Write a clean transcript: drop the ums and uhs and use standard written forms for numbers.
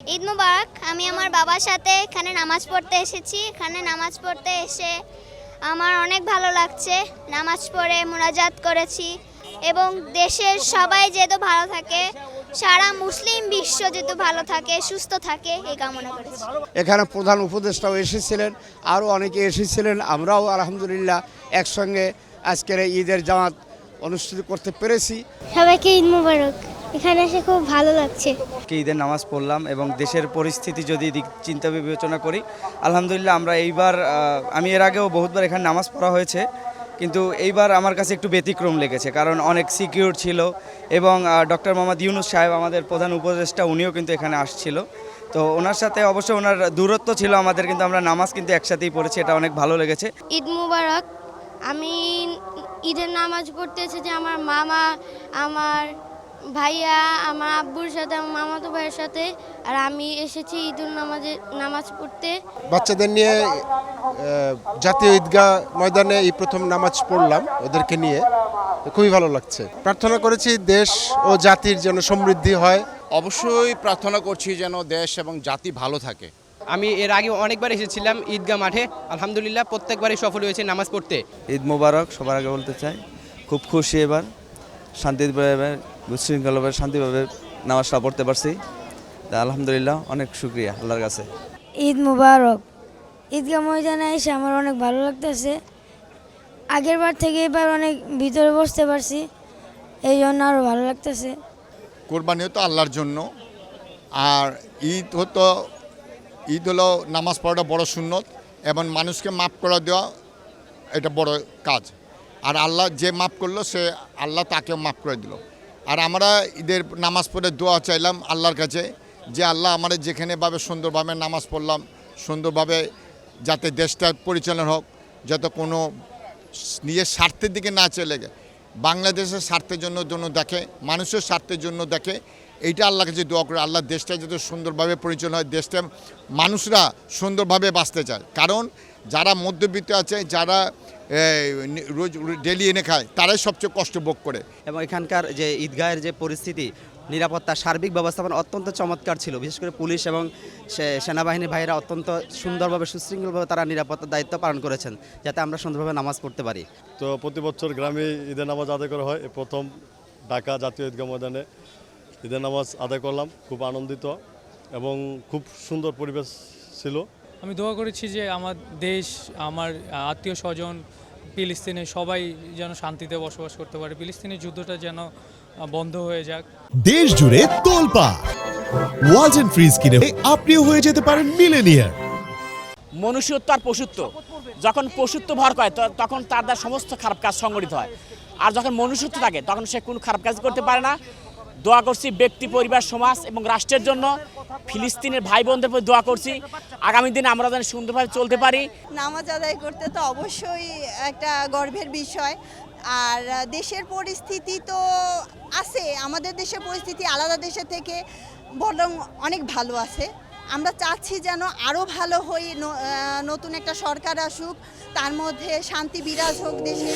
ঈদ মুবারক। আমি আমার বাবার সাথে এখানে নামাজ পড়তে এসেছি। এখানে নামাজ পড়তে এসে আমার অনেক ভালো লাগছে। নামাজ পড়ে মুনাজাত করেছি এবং দেশের সবাই যেহেতু ভালো থাকে, সারা মুসলিম বিশ্ব যেহেতু ভালো থাকে, সুস্থ থাকে, এই কামনা করেছি। এখানে প্রধান উপদেষ্টাও এসেছিলেন, আরও অনেকে এসেছিলেন। আমরাও আলহামদুলিল্লাহ একসঙ্গে আজকের এই ঈদের জামাত অনুষ্ঠিত করতে পেরেছি। সবাইকে ঈদ মুবারক। এখানে এসে খুব ভালো লাগছে। ঈদের নামাজ পড়লাম এবং দেশের পরিস্থিতি যদি চিন্তা বিবেচনা করি, আলহামদুলিল্লাহ আমরা এইবার আমি এর আগেও বহুতবার এখানে নামাজ পড়া হয়েছে, কিন্তু এইবার আমার কাছে একটু ব্যতিক্রম লেগেছে, কারণ অনেক সিকিউর ছিল এবং ডক্টর মোহাম্মদ ইউনূস সাহেব আমাদের প্রধান উপদেষ্টা, উনিও কিন্তু এখানে আসছিল। তো ওনার সাথে অবশ্য ওনার দূরত্ব ছিল আমাদের, কিন্তু আমরা নামাজ কিন্তু একসাথেই পড়েছি, এটা অনেক ভালো লেগেছে। ঈদ মুবারক। আমি ঈদের নামাজ পড়তে এসেছি আমার মামা, আমার ভাইয়া, আমার আব্বুর সাথে, আমার মামাতো ভাইয়ের সাথে, আর আমি এসেছি ঈদুল নামাজ পড়তে। বাচ্চাদের নিয়ে জাতীয় ঈদগাহ ময়দানে এই প্রথম নামাজ পড়লাম ওদেরকে নিয়ে, খুবই ভালো লাগছে। প্রার্থনা করেছি দেশ ও জাতির যেন সমৃদ্ধি হয়। অবশ্যই প্রার্থনা করছি যেন দেশ এবং জাতি ভালো থাকে। আমি এর আগে অনেকবার এসেছিলাম ঈদগাহ মাঠে, আলহামদুলিল্লাহ প্রত্যেকবারই সফল হয়েছে নামাজ পড়তে। ঈদ মোবারক সবার আগে বলতে চাই, খুব খুশি এবার শান্তিভাবে বিশৃঙ্খলভাবে শান্তিভাবে নামাজটা পড়তে পারছি। আলহামদুলিল্লাহ, অনেক শুকরিয়া আল্লাহর কাছে। ঈদ মুবারক। ঈদগাহ ময়দানে এসে আমার অনেক ভালো লাগতেছে। আগের বার থেকে এবার অনেক ভিতরে বসতে পারছি, এই জন্য আরও ভালো লাগতেছে। কোরবানি হতো আল্লাহর জন্য, আর ঈদ হলো নামাজ পড়াটা বড় সুন্নত এবং মানুষকে মাফ করে দেওয়া এটা বড় কাজ। আর আল্লাহ যে মাফ করলো সে আল্লাহ তাকেও মাফ করে দিল। আর আমরা ঈদের নামাজ পড়ে দোয়া চাইলাম আল্লাহর কাছে যে আল্লাহ আমাদের যেখানেভাবে সুন্দরভাবে নামাজ পড়লাম, সুন্দরভাবে যাতে দেশটা পরিচালনা হোক, যাতে কোনো নিজের স্বার্থের দিকে না চলে গে, বাংলাদেশের স্বার্থের জন্য দেখে, মানুষের স্বার্থের জন্য দেখে, এইটা আল্লাহর কাছে দোয়া করে আল্লাহ দেশটা যাতে সুন্দরভাবে পরিচালনা হয়, দেশটা মানুষরা সুন্দরভাবে বাঁচতে চায়। কারণ যারা মধ্যবিত্ত আছে, যারা রোজ ডেলি এনে খায়, তারাই সবচেয়ে কষ্ট ভোগ করে। এবং এখানকার যে ঈদগাহের যে পরিস্থিতি, নিরাপত্তা, সার্বিক ব্যবস্থাপনা অত্যন্ত চমৎকার ছিল। বিশেষ করে পুলিশ এবং সেনাবাহিনীর ভাইয়েরা অত্যন্ত সুন্দরভাবে সুশৃঙ্খলভাবে তারা নিরাপত্তার দায়িত্ব পালন করেছেন, যাতে আমরা সুন্দরভাবে নামাজ পড়তে পারি। তো প্রতি বছর গ্রামে ঈদের নামাজ আদায় করা হয়। প্রথম ঢাকা জাতীয় ঈদগাহ ময়দানে ঈদের নামাজ আদায় করলাম, খুব আনন্দিত এবং খুব সুন্দর পরিবেশ ছিল। আমি দোয়া করেছি যে আমার দেশ, আমার আত্মীয় স্বজন ফিলিস্তিনে সবাই যেন শান্তিতে বসবাস করতে পারে, ফিলিস্তিনের যুদ্ধটা যেন বন্ধ হয়ে যাক। দেশ জুড়ে তোলপাড় ওয়ালটন ফ্রিজ কিনে আপনিও হয়ে যেতে পারেন মিলেনিয়ার। মনুষ্যত্ব আর পশুত্ব, যখন পশুত্ব ভর করে তখন তার দ্বারা সমস্ত খারাপ কাজ সংগঠিত হয়, আর যখন মনুষ্যত্ব থাকে তখন সে কোনো খারাপ কাজ করতে পারে না। দোয়া করছি ব্যক্তি, পরিবার, সমাজ এবং রাষ্ট্রের জন্য, ফিলিস্তিনের ভাই বোনদের প্রতি দোয়া করছি আগামী দিনে আমরা যেন সুন্দরভাবে চলতে পারি। নামাজ আদায় করতে তো অবশ্যই একটা গর্বের বিষয়। আর দেশের পরিস্থিতি তো আছে, আমাদের দেশের পরিস্থিতি আলাদা দেশের থেকে বরং অনেক ভালো আছে। আমরা চাচ্ছি যেন আরও ভালো হই, নতুন একটা সরকার আসুক, তার মধ্যে শান্তি বিরাজ হোক দেশে।